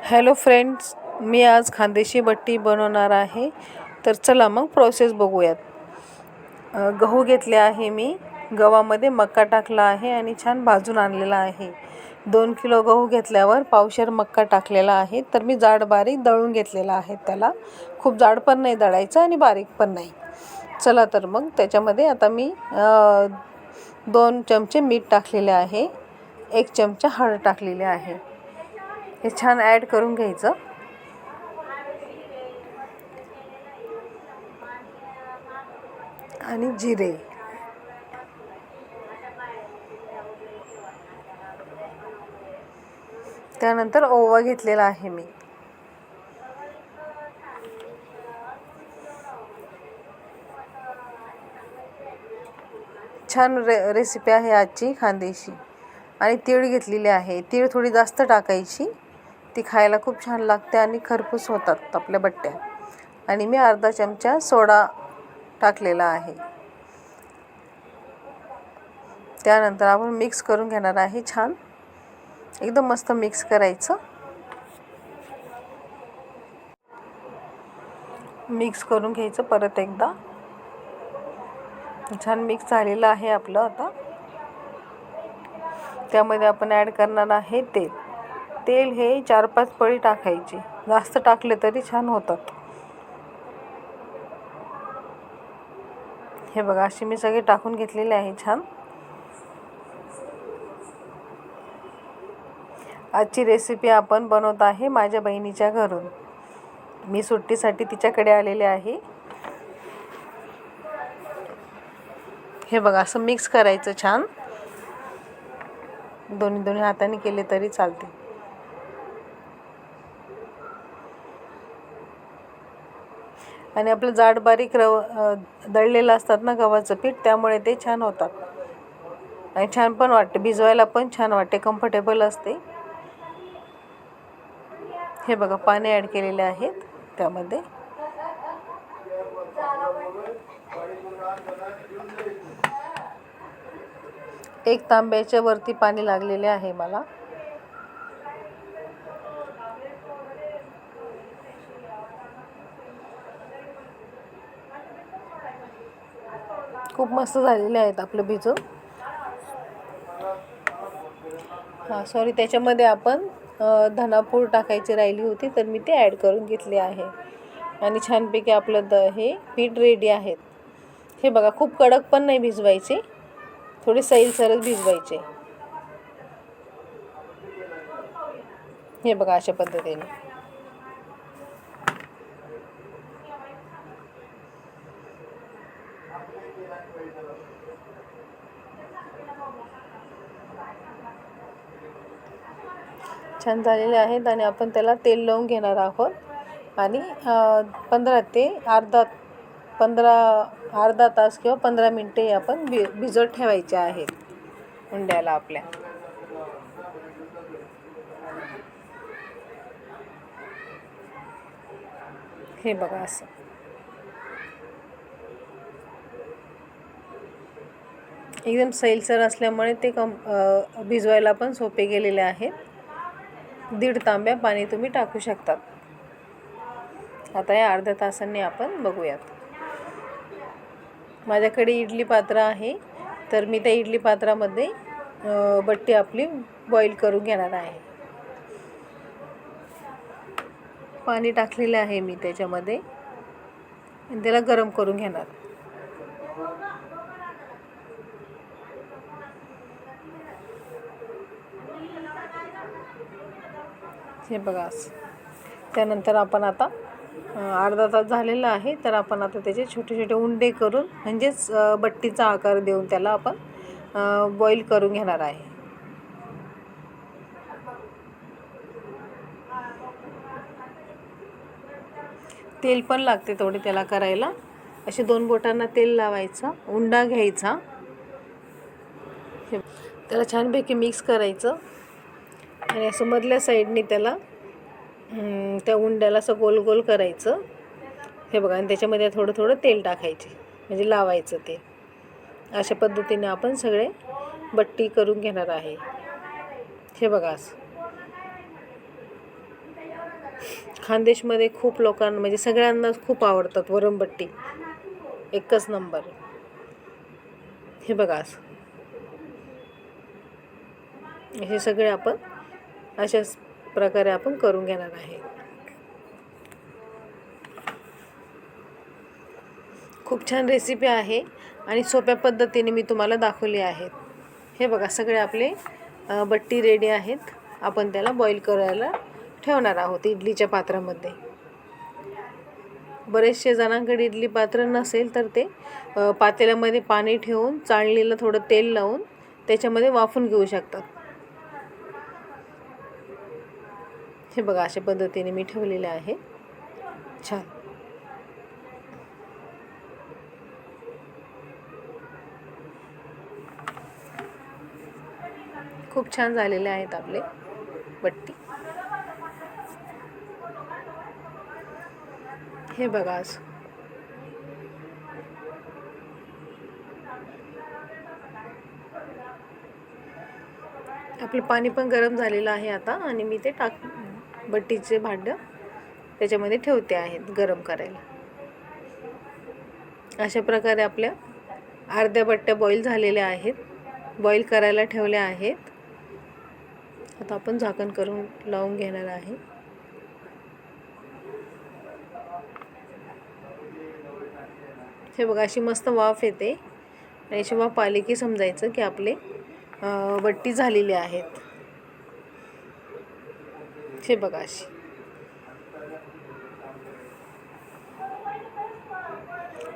Hello friends, मी आज खानदेशी बट्टी बनवणार आहे. तर चला मग प्रोसेस बघूयात. गहू घेतले आहे मी. गव्हामध्ये मका टाकला आहे आणि छान भाजून आणलेला आहे. 2 किलो गहू घेतल्यावर पावशेर मका टाकलेला आहे. तर मी जाड बारीक दळून घेतलेला आहे. त्याला खूप जाड पण नाही दळायचं आणि बारीक पण नाही. चला तर मग त्याच्यामध्ये आता मी 2 चमचे मीठ टाकलेले आहे. 1 चमचा हळद टाकलेली आहे. हे छान ॲड करून घ्यायचं. आणि जिरे, त्यानंतर ओवा घेतलेला आहे मी. छान रेसिपी आहे आजची खानदेशी. आणि तीळ घेतलेली आहे. तीळ थोडी जास्त टाकायची, ती खायला खूप छान लागते आणि खरपूस होतात आपल्या बट्ट्या. आणि मी अर्धा चमचा सोडा टाकलेला आहे. त्यानंतर आपण मिक्स करून घेणार आहे. छान एकदम मस्त मिक्स करायचं. मिक्स करून घ्यायचं परत एकदा. छान मिक्स झालेलं आहे आपलं. आता त्यामध्ये आपण ॲड करणार आहे तेल. तेल हे 4-5 पळी टाकायची. जास्त टाकले तरी छान होतात. हे बघा, अशी मी सगळे टाकून घेतलेले आहे छान. आजची रेसिपी आपण बनवत आहे माझ्या बहिणीच्या घरून. मी सुट्टीसाठी तिच्याकडे आलेले आहे. हे बघा, असं मिक्स करायचं छान. दोन्ही हाताने केले तरी चालते. आणि आपलं जाड बारीक दळलेलं असतात ना गव्हाचं पीठ, त्यामुळे ते छान होतात आणि छान पण वाटते. भिजवायला पण छान वाटते, कम्फर्टेबल असते. हे बघा, पाणी ॲड केलेले आहेत त्यामध्ये. एक तांब्याच्या वरती पाणी लागलेले आहे मला. खूप मस्त झालेले आहेत आपलं भिजून. सॉरी, त्याच्यामध्ये आपण धनापूड टाकायची राहिली होती, तर मी ते ॲड करून घेतले आहे. आणि छानपैकी आपलं हे पीठ रेडी आहेत. हे बघा, खूप कडक पण नाही भिजवायचे, थोडे सैलसरच भिजवायचे. हे बघा, अशा पद्धतीने. छान झालेले आहेत. आणि आपण त्याला तेल लावून घेणार आहोत. आणि 15 ते अर्धा तास किंवा 15 मिनटे आपण भिजत ठेवायचे आहेत उंड्याला आपल्या. हे बघा, असं एकदम सैलसर असल्यामुळे ते भिजवायला पण सोपे गेलेले आहेत. 1.5 तांब्या पाणी तुम्ही टाकू शकतात. आता या अर्ध्या तासांनी आपण बघूयात. माझ्याकडे इडली पात्र आहे, तर मी त्या इडली पात्रामध्ये बट्टी आपली बॉईल करून घेणार आहे. पाणी टाकलेले आहे मी त्याच्यामध्ये आणि त्याला गरम करून घेणार. हे बघा, त्यानंतर आपण आता अर्धा तास झालेला आहे, तर आपण आता त्याचे छोटे छोटे उंडे करून, म्हणजेच बट्टीचा आकार देऊन त्याला आपण बॉईल करून घेणार आहे. तेल पण लागते थोडे त्याला करायला. असे 2 बोटांना तेल लावायचं, उंडा घ्यायचा, त्याला छानपैकी मिक्स करायचं. आणि असं मधल्या साईडने त्याला त्या उंड्याला असं गोल गोल करायचं. हे बघा, आणि त्याच्यामध्ये थोडं थोडं तेल टाकायचे, म्हणजे लावायचं ते. अशा पद्धतीने आपण सगळे बट्टी करून घेणार आहे. हे बघा, असं खानदेशमध्ये खूप लोकांना म्हणजे सगळ्यांनाच खूप आवडतात वरणबट्टी. एकच नंबर. हे बघा असं. हे सगळे आपण अशाच प्रकारे आपण करून घेणार आहे. खूप छान रेसिपी आहे आणि सोप्या पद्धतीने मी तुम्हाला दाखवली आहे. हे बघा सगळे आपले बट्टी रेडी आहेत. आपण त्याला बॉईल करायला ठेवणार आहोत इडलीच्या पात्रामध्ये. बरेचसे जणांकडे इडली पात्र नसेल तर ते पातेल्यामध्ये पाणी ठेवून चाळणीला थोडं तेल लावून त्याच्यामध्ये वाफून घेऊ शकतात. हे बघा अशा पद्धतीने मी ठेवलेले आहे. छान. खूप छान झालेले आहेत आपले बट्टी. हे बघा असं. आपलं पाणी पण गरम झालेलं आहे आता आणि मी ते बट्टीचे भांडं त्याच्यामध्ये ठेवते आहेत गरम करायला. अशा प्रकारे आपल्या अर्ध्या बट्ट्या बॉईल झालेल्या आहेत. बॉईल करायला ठेवल्या आहेत. आता आपण झाकण करून लावून घेणार आहे. हे बघा अशी मस्त वाफ येते आणि अशी वाफ आली की समजायचं की आपले बट्टी झालेली आहेत. हे बघा अशी.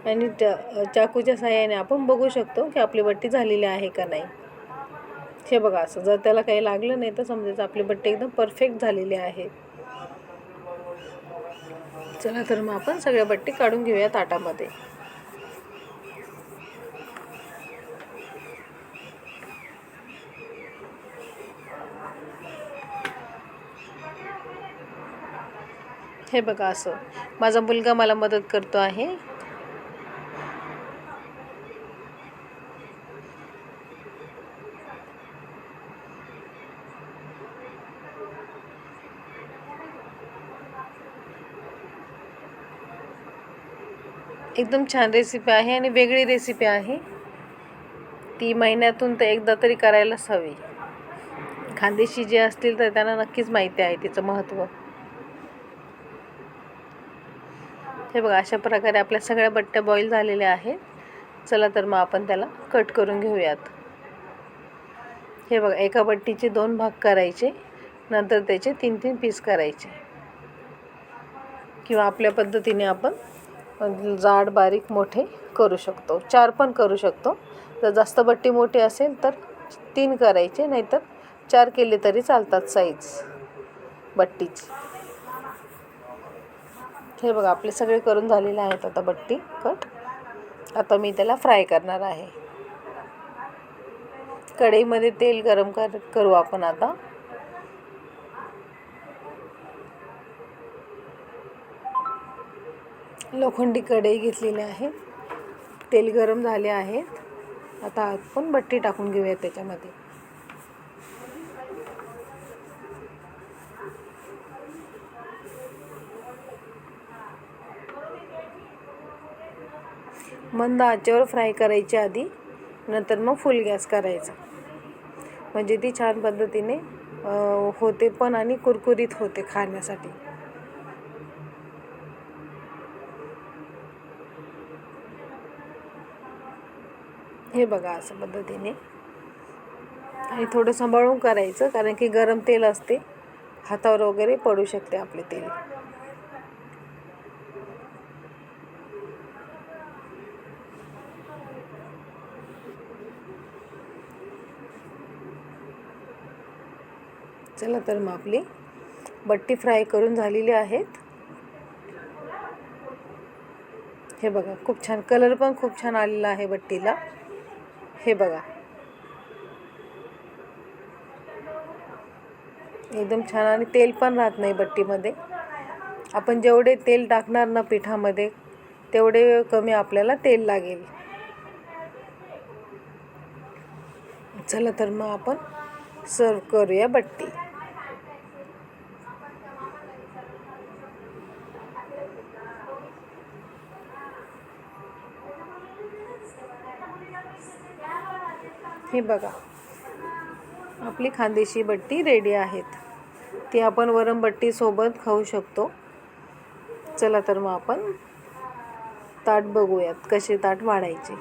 आणि चाकूच्या साहाय्याने आपण बघू शकतो की आपली बट्टी झालेली आहे का नाही. हे बघा असं. जर त्याला काही लागलं नाही तर समजायचं आपली बट्टी एकदम परफेक्ट झालेली आहे. चला तर मग आपण सगळ्या बट्टी काढून घेऊया ताटामध्ये. हे बघा असं. माझा मुलगा मला मदत करतो आहे. एकदम छान रेसिपी आहे आणि वेगळी रेसिपी आहे. ती महिन्यातून तर एकदा तरी करायलाच हवी. खानदेशी जे असतील तर त्यांना नक्कीच माहिती आहे तिचं महत्त्व. हे बघा अशा प्रकारे आपल्या सगळ्या बट्ट्या बॉईल झालेल्या आहेत. चला तर मग आपण त्याला कट करून घेऊयात. हे बघा एका बट्टीचे 2 भाग करायचे, नंतर त्याचे 3-3 पीस करायचे. किंवा आपल्या पद्धतीने आपण जाड बारीक मोठे करू शकतो. 4 पण करू शकतो. जर जास्त बट्टी मोठी असेल तर 3 करायचे, नाहीतर 4 केले तरी चालतात साईज बट्टीची. हे बघा आपले सगळे करून झालेले आहेत आता बट्टी कट. आता मी त्याला फ्राय करणार आहे. कढईमध्ये तेल गरम करू आपण आता. लोखंडी कढई घेतलेली आहे. तेल गरम झाले आहे. आता आपण बट्टी टाकून घेऊया त्याच्यामध्ये. मंद आचेवर फ्राय करायची आधी, नंतर मग फुल गॅस करायचा. म्हणजे ती छान पद्धतीने होते पण आणि कुरकुरीत होते खाण्यासाठी. हे बघा असं पद्धतीने. आणि थोडं सांभाळून करायचं कारण की गरम तेल असते, हातावर वगैरे पडू शकते आपले तेल. चला तर मग आपली बट्टी फ्राय करून झालेली आहेत. हे बघा खूप छान कलर पण खूप छान आलेला आहे बट्टीला. हे बघा एकदम छान. आणि तेल पण राहत नाही बट्टीमध्ये. आपण जेवढे तेल टाकणार ना पिठामध्ये तेवढे कमी आपल्याला तेल लागेल. चला तर मग आपण सर्व करूया बट्टी. हे बघा, आपली खानदेशी बट्टी रेडी आहेत. ती आपण वरण सोबत खाऊ शकतो. चला तर मग आपण ताट बघूयात कसे ताट वाढायचे.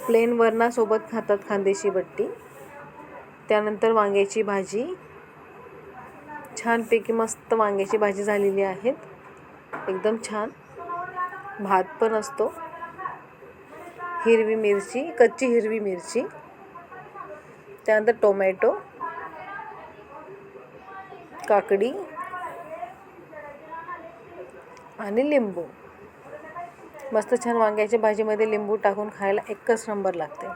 प्लेन वरणासोबत खातात खानदेशी बट्टी. त्यानंतर वांग्याची भाजी, छानपैकी मस्त वांग्याची भाजी झालेली आहे, एकदम छान. भात पण असतो, हिरवी मिरची, कच्ची हिरवी मिरची, त्यानंतर टोमॅटो, काकडी आणि लिंबू. मस्त छान वांग्याच्या भाजीमध्ये लिंबू टाकून खायला एकच नंबर लागते.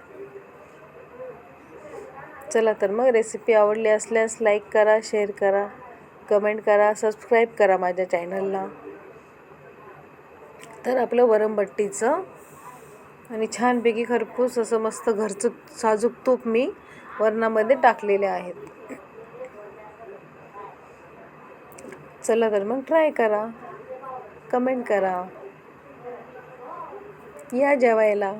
चला तर मग रेसिपी आवडली असल्यास लाईक करा, शेअर करा, कमेंट करा, सबस्क्राईब करा माझ्या चॅनलला. तर आपलं वरणबट्टीचं आणि छानपैकी खरपूस असं मस्त घरचं साजूक तूप मी वरणामध्ये टाकलेले आहेत. चला तर मग ट्राय करा, कमेंट करा, या जेवायला.